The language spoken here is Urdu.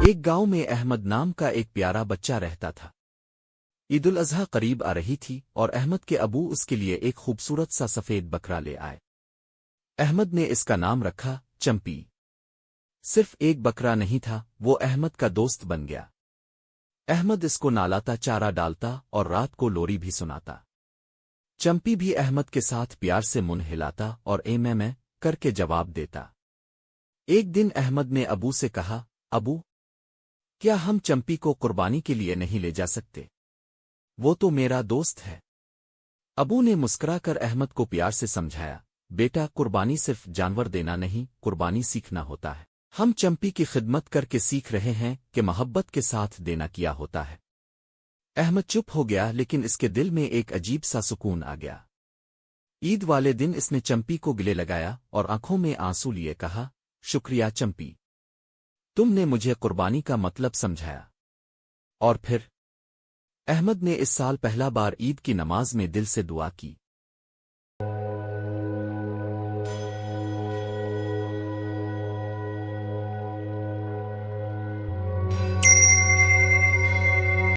ایک گاؤں میں احمد نام کا ایک پیارا بچہ رہتا تھا۔ عید الاضحیٰ قریب آ رہی تھی اور احمد کے ابو اس کے لیے ایک خوبصورت سا سفید بکرا لے آئے۔ احمد نے اس کا نام رکھا چمپی۔ صرف ایک بکرا نہیں تھا، وہ احمد کا دوست بن گیا۔ احمد اس کو نالاتا، چارہ ڈالتا اور رات کو لوری بھی سناتا۔ چمپی بھی احمد کے ساتھ پیار سے منہ ہلاتا اور میں کر کے جواب دیتا۔ ایک دن احمد نے ابو سے کہا، ابو، کیا ہم چمپی کو قربانی کے لیے نہیں لے جا سکتے؟ وہ تو میرا دوست ہے۔ ابو نے مسکرا کر احمد کو پیار سے سمجھایا، بیٹا، قربانی صرف جانور دینا نہیں، قربانی سیکھنا ہوتا ہے۔ ہم چمپی کی خدمت کر کے سیکھ رہے ہیں کہ محبت کے ساتھ دینا کیا ہوتا ہے۔ احمد چپ ہو گیا، لیکن اس کے دل میں ایک عجیب سا سکون آ گیا۔ عید والے دن اس نے چمپی کو گلے لگایا اور آنکھوں میں آنسو لیے کہا، شکریہ چمپی، تم نے مجھے قربانی کا مطلب سمجھایا۔ اور پھر احمد نے اس سال پہلا بار عید کی نماز میں دل سے دعا کی۔